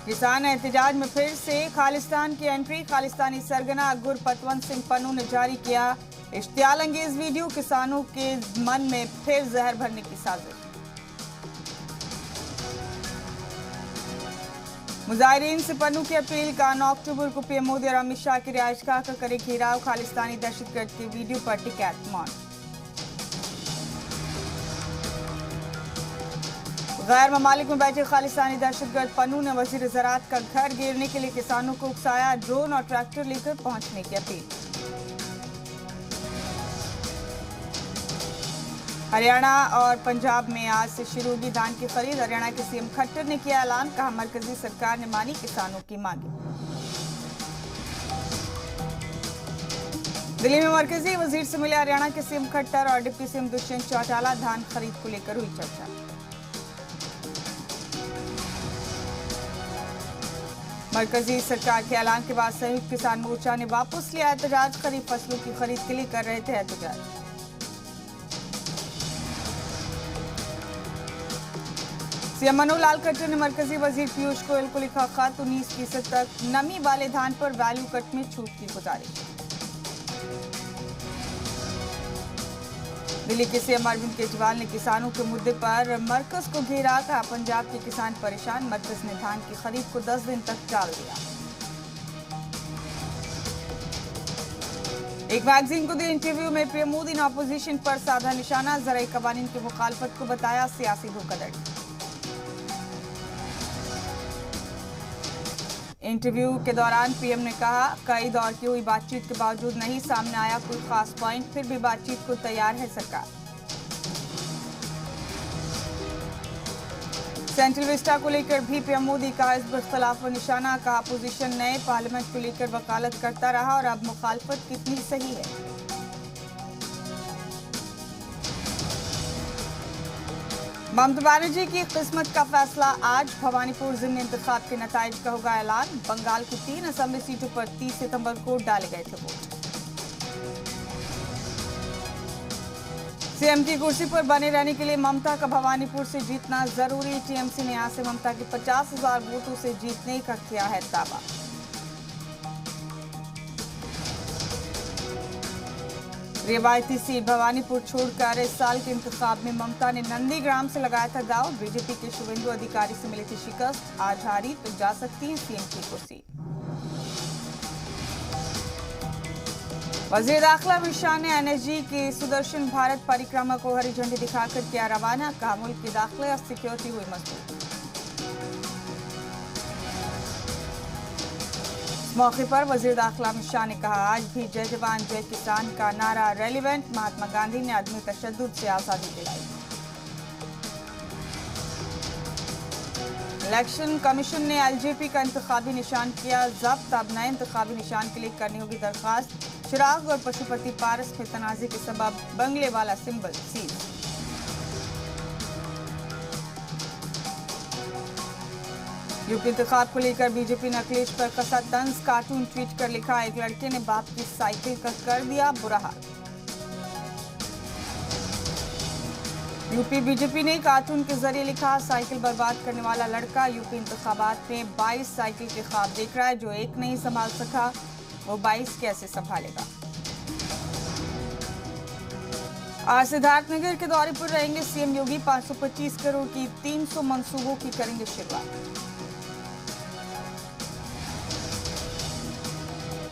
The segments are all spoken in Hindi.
किसान एहतजाज में फिर से खालिस्तान की एंट्री। खालिस्तानी सरगना गुरपतवंत सिंह पन्नू ने जारी किया इश्तियाल अंगेज वीडियो। किसानों के मन में फिर जहर भरने की साजिश। मुजाहिरीन से पन्नू की अपील का 9 अक्टूबर को पीएम मोदी और अमित शाह की रिहाइशगाह का करे घेराव। खालिस्तानी दहशतगर्द के वीडियो पर टिकैत मौन। गैर ममालिक में बैठे खालिस्तानी दहशतगर्द पन्नू ने वजीर ज़राअत का घर घेरने के लिए किसानों को उकसाया। ड्रोन और ट्रैक्टर लेकर पहुंचने की अपील। हरियाणा और पंजाब में आज से शुरू होगी धान की खरीद। हरियाणा के सीएम खट्टर ने किया ऐलान, कहा मरकजी सरकार ने मानी किसानों की मांगे। दिल्ली में मरकजी वजीर से मिले हरियाणा के सीएम खट्टर और डिप्टी सीएम दुष्यंत चौटाला। धान खरीद को लेकर हुई चर्चा। मरकजी सरकार के ऐलान के बाद संयुक्त किसान मोर्चा ने वापस लिया एहतजाज। खरीफ फसलों की खरीद के लिए कर रहे थे एहतजाज। सीएम मनोहर लाल खट्टर ने मरकजी वजीर पीयूष गोयल को लिखा खत। 19% तक नमी वाले धान पर वैल्यू कट में छूट की गुजारिश। दिल्ली के सीएम अरविंद केजरीवाल ने किसानों के मुद्दे पर मरकज को घेरा। कहा पंजाब के किसान परेशान, मरकज ने धान की खरीद को 10 दिन तक टाल दिया। एक मैगजीन को दिए इंटरव्यू में पीएम मोदी ने अपोजिशन पर साधा निशाना। ज़राई कवानीन की मुखालफत को बताया सियासी धोखाधड़ी। इंटरव्यू के दौरान पीएम ने कहा कई दौर की हुई बातचीत के बावजूद नहीं सामने आया कोई खास पॉइंट, फिर भी बातचीत को तैयार है सरकार। सेंट्रल विस्टा को लेकर भी पीएम मोदी का हिज़्ब इख्तिलाफ व निशाना। कहा अपोजिशन नए पार्लियामेंट को लेकर वकालत करता रहा और अब मुखालफत कितनी सही है। ममता बनर्जी की किस्मत का फैसला आज। भवानीपुर ज़िमनी इंतखाब के नताइज का होगा ऐलान। बंगाल की 3 असेंबली सीटों पर 30 सितंबर को डाले गए थे वोट। सीएम की कुर्सी पर बने रहने के लिए ममता का भवानीपुर से जीतना जरूरी। टीएमसी ने यहां से ममता के 50,000 वोटों से जीतने का किया है दावा। रिवायती सीट भवानीपुर छोड़कर इस साल के इंतखाब में ममता ने नंदीग्राम से लगाया था दाव। बीजेपी के शुभेंदु अधिकारी से मिली थी शिकस्त। आज हारी तो जा सकती है सीएम की कुर्सी। वजीर दाखिला अमित शाह ने एनएसजी की सुदर्शन भारत परिक्रमा को हरी झंडी दिखाकर किया रवाना। कहा मुल्क के दाखिले और सिक्योरिटी हुई मजबूत। मौके पर वजीर दाखिला अमित शाह ने कहा आज भी जय जवान जय किसान का नारा रेलिवेंट। महात्मा गांधी ने आदमी तशद्दुद से आजादी दिलाई। इलेक्शन कमीशन ने एलजेपी का इंतखाबी निशान किया जब्त। अब नए इंतखाबी निशान के लिए करनी होगी दरखास्त। चिराग और पशुपति पारस में तनाजे के सबब बंगले वाला सिंबल सीज। यूपी इंतखाब को लेकर बीजेपी ने अखिलेश पर कसा तंज। कार्टून ट्वीट कर लिखा एक लड़के ने बाप की साइकिल का कर दिया बुरा हाल। यूपी बीजेपी ने कार्टून के जरिए लिखा साइकिल बर्बाद करने वाला लड़का यूपी इंतखाबात में 22 साइकिल के ख्वाब देख रहा है। जो एक नहीं संभाल सका वो 22 कैसे संभालेगा। आज सिद्धार्थनगर के दौरे पर रहेंगे सीएम योगी। 525 करोड़ की 300 मंसूबों की करेंगे शुरुआत।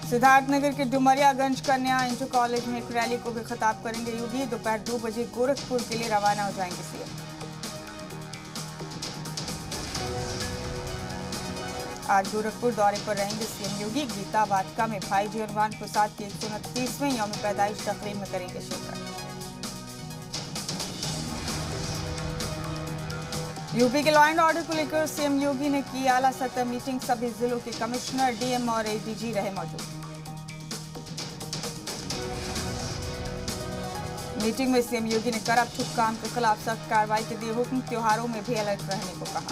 सिद्धार्थनगर के डुमरियागंज कन्या इंटर कॉलेज में एक रैली को भी खिताब करेंगे योगी। दोपहर 2 बजे गोरखपुर के लिए रवाना हो जाएंगे सीएम। आज गोरखपुर दौरे पर रहेंगे सीएम योगी। गीता वाटिका में भाई जगन्नाथ प्रसाद के 129वें यौम पैदाइश तकरीब में करेंगे शिरकत। यूपी के लॉ एंड ऑर्डर को लेकर सीएम योगी ने की आला सतह मीटिंग। सभी जिलों के कमिश्नर, डीएम और एडीजी रहे मौजूद। मीटिंग में सीएम योगी ने करप्ट हुक्काम के खिलाफ सख्त कार्रवाई के दिए हुक्म। त्योहारों में भी अलर्ट रहने को कहा।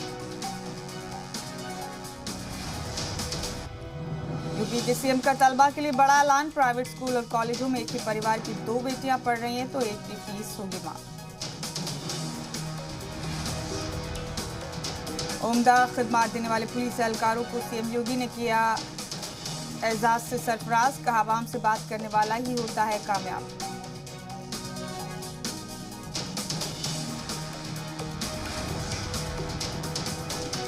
यूपी के सीएम का तलबा के लिए बड़ा ऐलान। प्राइवेट स्कूल और कॉलेजों में एक ही परिवार की 2 बेटियां पढ़ रही हैं तो एक की फीस होगी माफ। उम्दा खिदमत देने वाले पुलिस एहलकारों को सीएम योगी ने किया एजाज से सरफराज, कहा आवाम से बात करने वाला ही होता है कामयाब।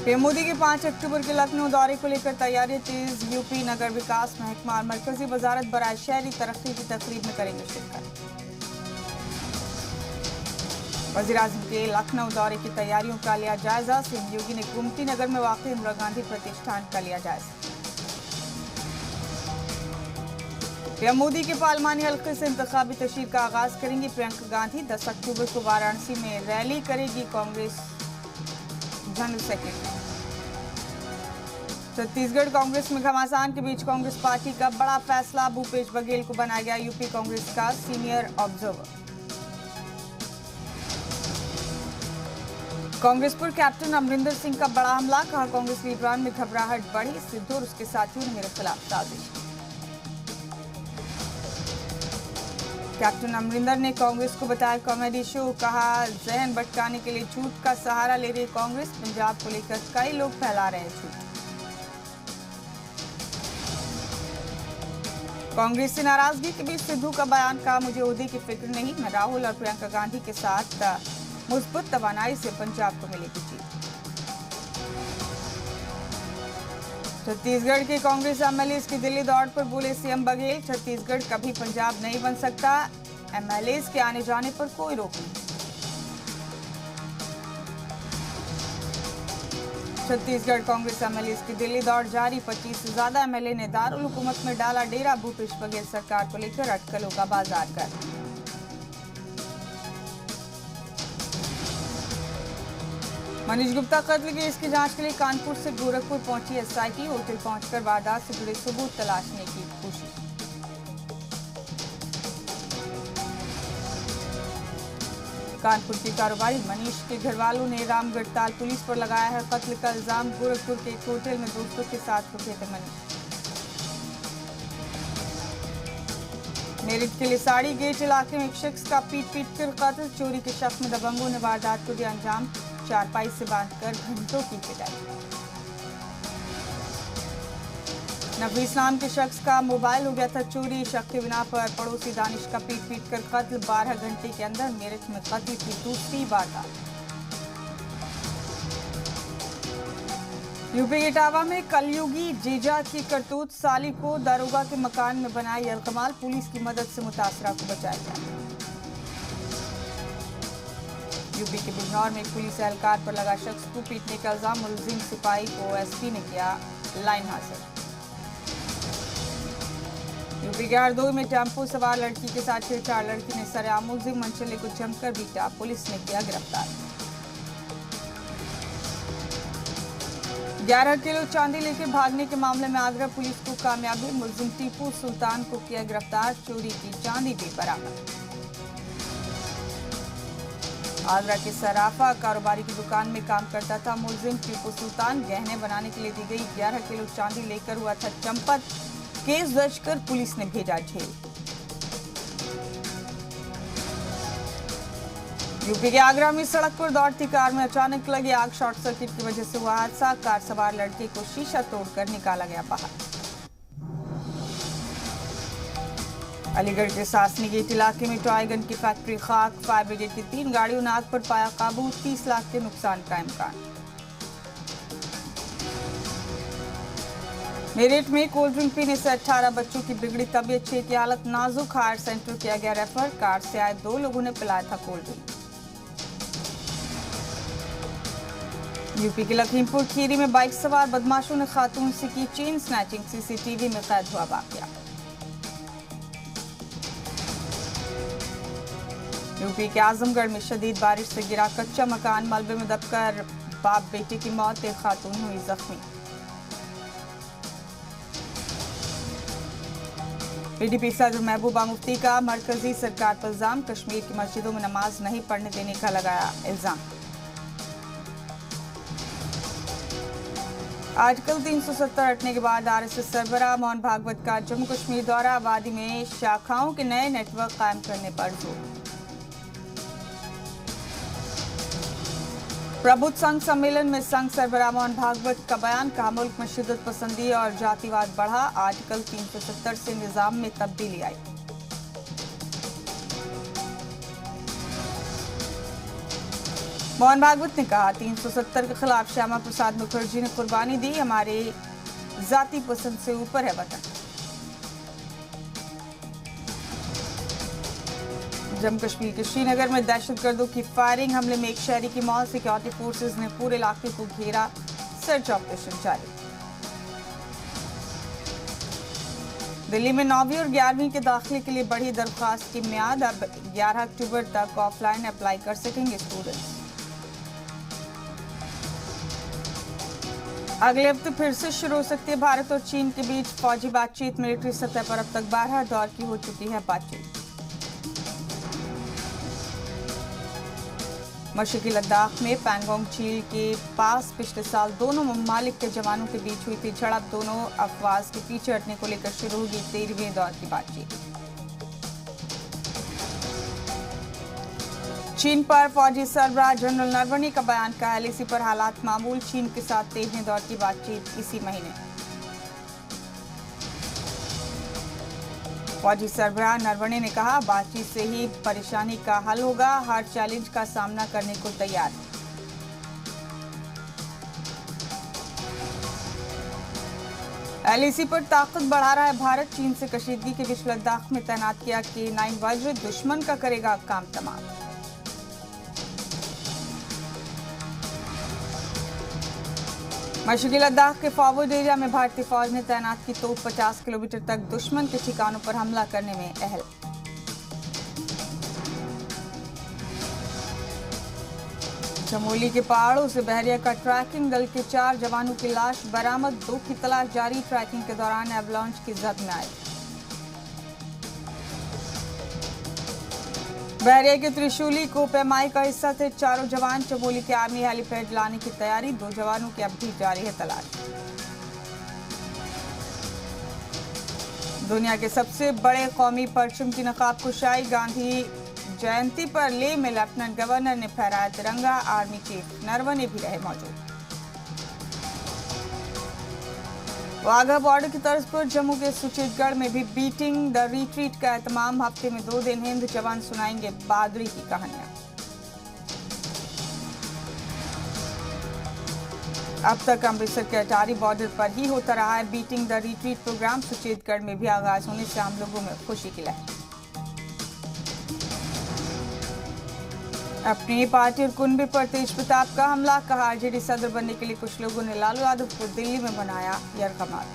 पीएम मोदी के 5 अक्टूबर के लखनऊ दौरे को लेकर तैयारी तेज, यूपी नगर विकास महकमा और मरकजी वजारत बराए शहरी तरक्की की तकरीब में करेंगे शिरकत। वज़ीर-ए-आज़म के लखनऊ दौरे की तैयारियों का लिया जायजा, सीएम योगी ने गोमती नगर में वाक़ इंदिरा गांधी प्रतिष्ठान का लिया जायजा। पीएम मोदी के पार्लिमानी हल्के से इंतखाबी तशरीह का आगाज करेंगी प्रियंका गांधी। 10 अक्टूबर को वाराणसी में रैली करेगी कांग्रेस जनरल सेक्रेटरी। छत्तीसगढ़ कांग्रेस में घमासान के बीच कांग्रेस पार्टी का बड़ा फैसला, भूपेश बघेल को बनाया गया यूपी कांग्रेस का सीनियर ऑब्जर्वर। कांग्रेस पर कैप्टन अमरिंदर सिंह का बड़ा हमला, कहा कांग्रेस लीडरान में घबराहट बढ़ी, सिद्धू और उसके साथियों ने मेरे खिलाफ साजिश। कैप्टन अमरिंदर ने कांग्रेस को बताया कॉमेडी शो, कहा जहन भटकाने के लिए झूठ का सहारा ले रही कांग्रेस, पंजाब को लेकर कई लोग फैला रहे हैं झूठ। कांग्रेस से नाराजगी के बीच सिद्धू का बयान, कहा मुझे ओहदे की फिक्र नहीं, मैं राहुल और प्रियंका गांधी के साथ मुस्बत तवानाई से पंजाब को मिलेगी जीत। छत्तीसगढ़ के कांग्रेस एमएलए की दिल्ली दौड़ पर बोले सीएम बघेल, छत्तीसगढ़ कभी पंजाब नहीं बन सकता, एमएलए के आने जाने पर कोई रोक नहीं। छत्तीसगढ़ कांग्रेस एमएलए की दिल्ली दौड़ जारी, 25 से ज्यादा एमएलए ने दारुल हुकूमत में डाला डेरा, भूपेश बघेल सरकार को लेकर अटकलों का बाजार कर। मनीष गुप्ता कत्ल केस की जांच के लिए कानपुर से गोरखपुर पहुंची एसआईटी, होटल पहुंचकर वारदात से जुड़े सबूत तलाशने की कोशिश। कानपुर के कारोबारी मनीष के घर वालों ने रामगढ़ताल पुलिस पर लगाया है कत्ल का इल्जाम, गोरखपुर के एक होटल में दोस्तों के साथ रुके थे मनीष। मेरठ के लिसाड़ी गेट इलाके में एक शख्स का पीट कर कत्ल, चोरी के शक में दबंगों ने वारदात को दिया अंजाम, चारपाई से बांधकर घंटों की पिटाई। नफीस नाम के शख्स का मोबाइल हो गया था चोरी, शक के बिना पर पड़ोसी दानिश का पीट कर कत्ल, 12 घंटे के अंदर मेरठ में कत्ल की दूसरी वारदात। यूपी के इटावा में कलयुगी जीजा की करतूत, साली को दारोगा के मकान में बनाई अलकमाल, पुलिस की मदद से मुतासरा को बचाया गया। यूपी के बिजनौर में एक पुलिस एहलकार पर लगा शख्स को पीटने का इल्जाम, मुलजिम सिपाही को एसपी ने किया लाइन हासिल। यूपी के हरदोई में टेम्पो सवार लड़की के साथ छेड़छाड़, लड़की ने सरेआम मुलजिम मंचले को जमकर पीटा, पुलिस ने किया गिरफ्तार। 11 किलो चांदी लेकर भागने के मामले में आगरा पुलिस को कामयाबी, मुलजिम टीपू सुल्तान को किया गिरफ्तार, चोरी की चांदी भी बरामद। आगरा के सराफा कारोबारी की दुकान में काम करता था मुलजिम टीपू सुल्तान, गहने बनाने के लिए दी गई 11 किलो चांदी लेकर हुआ था चंपत, केस दर्ज कर पुलिस ने भेजा जेल। यूपी के आगरा में सड़क पर दौड़ती कार में अचानक लगी आग, शॉर्ट सर्किट की वजह से हुआ हादसा, कार सवार लड़के को शीशा तोड़कर निकाला गया बाहर। अलीगढ़ के सासनी गेट इलाके में टॉय गन की फैक्ट्री खाक, फायर ब्रिगेड की 3 गाड़ियों ने आग पर पाया काबू, 30 लाख के नुकसान का इम्कान। मेरठ में कोल्ड ड्रिंक पीने से 18 बच्चों की बिगड़ी तबीयत, 6 की हालत नाजुक, हायर सेंटर किया गया रेफर, कार से आए 2 लोगों ने पिलाया था कोल्ड ड्रिंक। यूपी के लखीमपुर खीरी में बाइक सवार बदमाशों ने खातून से की चेन स्नैचिंग, सीसीटीवी में कैद हुआ वाकया। यूपी के आजमगढ़ में शदीद बारिश से गिरा कच्चा मकान, मलबे में दबकर बाप बेटे की मौत, एक खातून हुई जख्मी। पीडीपी सदर महबूबा मुफ्ती का मरकजी सरकार पर इल्जाम, कश्मीर की मस्जिदों में नमाज नहीं पढ़ने देने का लगाया इल्जाम। आर्टिकल 370 हटने के बाद आरएसएस सरबराह मोहन भागवत का जम्मू कश्मीर दौरा, वादी में शाखाओं के नए नेटवर्क कायम करने पर जोर। प्रबुद्ध संघ सम्मेलन में संघ सरबराह मोहन भागवत का बयान, कहा मुल्क में शिद्दत पसंदी और जातिवाद बढ़ा, आर्टिकल 370 से निजाम में तब्दीली आई। मोहन भागवत ने कहा 370 के खिलाफ श्यामा प्रसाद मुखर्जी ने कुर्बानी दी, हमारे जाति पसंद से ऊपर है वतन। जम्मू कश्मीर के श्रीनगर में दहशतगर्दों की फायरिंग, हमले में एक शहरी की मौत, सिक्योरिटी फोर्सेज ने पूरे इलाके को घेरा, सर्च ऑपरेशन जारी। दिल्ली में 9वीं और 11वीं के दाखिले के लिए बढ़ी दरख्वास्त की मियाद, अब 11 अक्टूबर तक ऑफलाइन अप्लाई कर सकेंगे स्टूडेंट्स। अगले हफ्ते फिर से शुरू हो सकती है भारत और चीन के बीच फौजी बातचीत, मिलिट्री सतह पर अब तक 12 दौर की हो चुकी है बातचीत। मशरकी लद्दाख में पैंगोंग झील के पास पिछले साल दोनों ममालिक के जवानों के बीच हुई थी झड़प, दोनों अफवाज के पीछे हटने को लेकर शुरू होगी 13वें दौर की बातचीत। चीन पर फौजी सरबराह जनरल नरवणे का बयान, का एलएसी पर हालात मामूल, चीन के साथ 13वें दौर की बातचीत इसी महीने। फौजी सरबराह नरवणे ने कहा बातचीत से ही परेशानी का हल होगा, हर चैलेंज का सामना करने को तैयार। एलएसी पर ताकत बढ़ा रहा है भारत, चीन से कशीदगी के बीच लद्दाख में तैनात किया K9 वज्र, दुश्मन का करेगा काम तमाम। मशरकी लद्दाख के फॉरवर्ड एरिया में भारतीय फौज ने तैनात की तोप, 50 किलोमीटर तक दुश्मन के ठिकानों पर हमला करने में अहल। चमोली के पहाड़ों से बहरिया का ट्रैकिंग, दल के 4 जवानों की लाश बरामद, 2 की तलाश जारी, ट्रैकिंग के दौरान एवलांच की जद में आए। बहरिया के त्रिशूली को पैमाई का हिस्सा थे 4 जवान, चमोली के आर्मी हेलीपैड लाने की तैयारी, 2 जवानों की अब भी जारी है तलाश। दुनिया के सबसे बड़े कौमी परचम की नकाब कुशाई, गांधी जयंती पर लेह में लेफ्टिनेंट गवर्नर ने फहराया तिरंगा, आर्मी चीफ नरवणे भी रहे मौजूद। वाघा बॉर्डर की तर्ज पर जम्मू के सुचेतगढ़ में भी बीटिंग द रिट्रीट का एहतमाम, हफ्ते में 2 दिन हिंद जवान सुनाएंगे बहादुरी की कहानियां। अब तक अमृतसर के अटारी बॉर्डर पर ही होता रहा है beating the retreat programme, Suchetgarh में भी आगाज होने से आम लोगों में खुशी की लहर। अपनी पार्टी और कुनबे पर तेज प्रताप का हमला, कहा आरजेडी सदर बनने के लिए कुछ लोगों ने लालू यादव को दिल्ली में बनाया यरगमाल।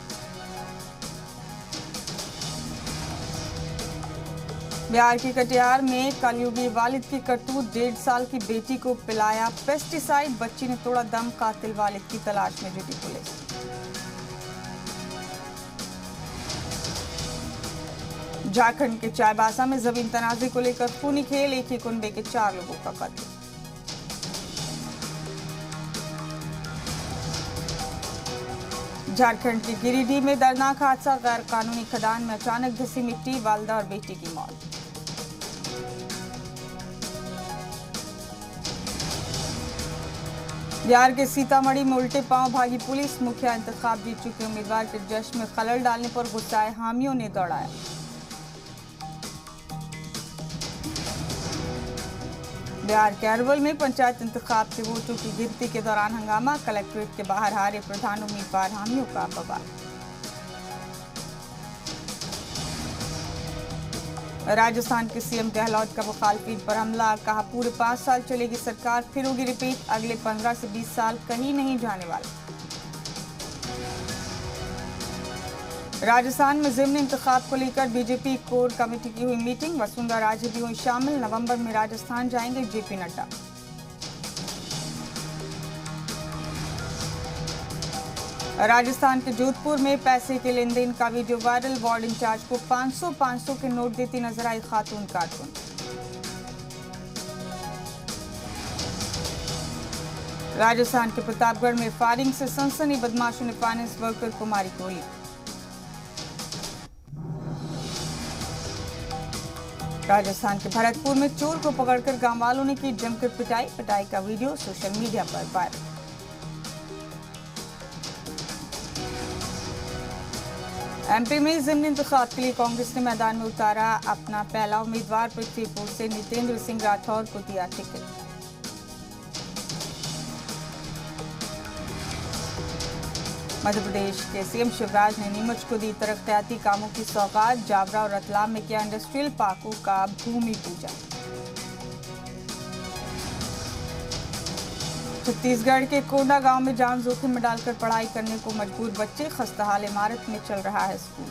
बिहार के कटिहार में कलयुगी वालिद की करतूत, 1.5 साल की बेटी को पिलाया पेस्टिसाइड, बच्ची ने तोड़ा दम, कातिल वालिद की तलाश में जुटी पुलिस। झारखंड के चाईबासा में जमीन तनाजे को लेकर खूनी खेल, एक ही कुनबे के 4 लोगों का कत्ल। झारखंड के गिरिडीह में दर्दनाक हादसा, गैर कानूनी खदान में अचानक धसी मिट्टी, वालिदा और बेटी की मौत। बिहार के सीतामढ़ी में उल्टे पांव भागी पुलिस, मुखिया इंतखाब जीत चुके उम्मीदवार के जश्न में खलल डालने पर गुस्साए हामियों ने दौड़ाया। बिहार के अरवल में पंचायत इंतखाब के वोटों की गिनती के दौरान हंगामा, कलेक्ट्रेट के बाहर हारे प्रधान उम्मीदवार हामियों का बवाल। राजस्थान के सीएम गहलोत का मुखालफिन पर हमला, कहा पूरे 5 साल चलेगी सरकार, फिर होगी रिपीट, अगले 15 से 20 साल कहीं नहीं जाने वाला। राजस्थान में ज़िमनी इंतखाब को लेकर बीजेपी कोर कमेटी की हुई मीटिंग, वसुंधरा राजे भी हुई शामिल, नवंबर में राजस्थान जाएंगे जेपी नड्डा। राजस्थान के जोधपुर में पैसे के लेन देन का वीडियो वायरल, वार्ड इंचार्ज को 500 के नोट देती नजर आई खातून कारकुन। राजस्थान के प्रतापगढ़ में फायरिंग से सनसनी, बदमाशों ने फाइनेंस वर्कर को मारी गोली। राजस्थान के भरतपुर में चोर को पकड़कर गांव वालों ने की जमकर पिटाई का वीडियो सोशल मीडिया पर वायरल। एमपी में ज़िमनी इंतखाब के लिए कांग्रेस ने मैदान में उतारा अपना पहला उम्मीदवार। पृथ्वीपुर से नितेंद्र सिंह राठौर को दिया टिकट। मध्य प्रदेश के सीएम शिवराज ने नीमच को दी तरक्याती कामों की सौगात। जावरा और रतलाम में किया इंडस्ट्रियल पार्कों का भूमि पूजन। छत्तीसगढ़ के कोंडा गांव में जान जोखिम में डालकर पढ़ाई करने को मजबूर बच्चे। खस्ताहाल इमारत में चल रहा है स्कूल।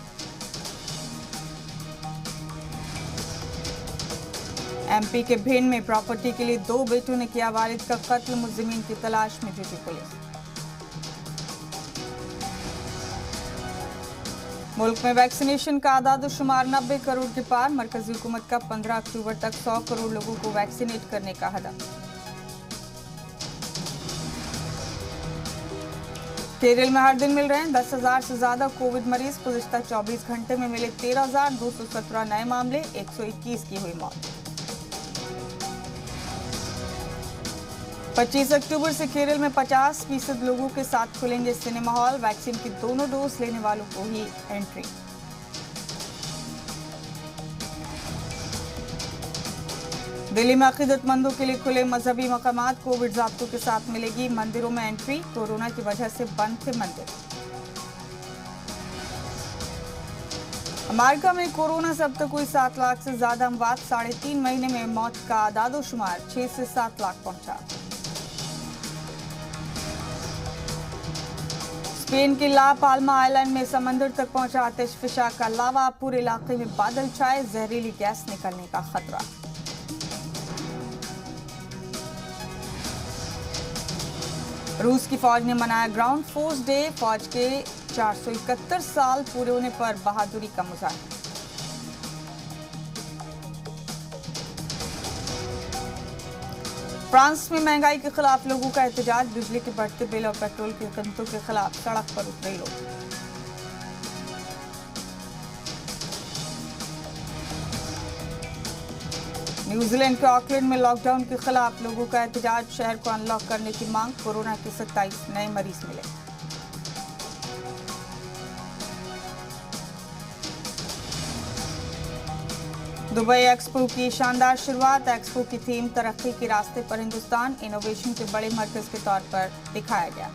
एमपी के भिंड में प्रॉपर्टी के लिए 2 बेटों ने किया वालिद का कत्ल। मुलजिमीन की तलाश में जुटी पुलिस। मुल्क में वैक्सीनेशन का आदादोशुमार 90 करोड़ के पार। मरकजी हुकूमत का 15 अक्टूबर तक 100 करोड़ लोगों को वैक्सीनेट करने का हदफ। केरल में हर दिन मिल रहे हैं 10,000 से ज्यादा कोविड मरीज। गुज़िश्ता 24 घंटे में मिले 13,217 नए मामले। 121 की हुई मौत। 25 अक्टूबर से केरल में 50% लोगों के साथ खुलेंगे सिनेमा हॉल। वैक्सीन की दोनों डोज लेने वालों को ही एंट्री। दिल्ली में अकीदतमंदों के लिए खुले मजहबी मकामात। कोविड ज़ाब्तों के साथ मिलेगी मंदिरों में एंट्री। कोरोना की वजह से बंद थे मंदिर। अमेरिका में कोरोना से अब तक हुई 7 लाख से ज्यादा अमवात। 3.5 महीने में मौत का आदादोशुमार 6 से 7 लाख पहुंचा। स्पेन के ला पाल्मा आइलैंड में समंदर तक पहुंचा आतिशफशा का लावा। पूरे इलाके में बादल छाए। जहरीली गैस निकलने का खतरा। रूस की फौज ने मनाया ग्राउंड फोर्स डे। फौज के 471 साल पूरे होने पर बहादुरी का मुजाहरा। फ्रांस में महंगाई के खिलाफ लोगों का एहतजाज। बिजली के बढ़ते बिल और पेट्रोल की कीमतों के खिलाफ सड़क पर उतरे लोग। न्यूजीलैंड के ऑकलैंड में लॉकडाउन के खिलाफ लोगों का एहतजाज। शहर को अनलॉक करने की मांग। कोरोना के 27 नए मरीज मिले। दुबई एक्सपो की शानदार शुरुआत। एक्सपो की थीम तरक्की के रास्ते पर हिंदुस्तान। इनोवेशन के बड़े मरकज के तौर पर दिखाया गया।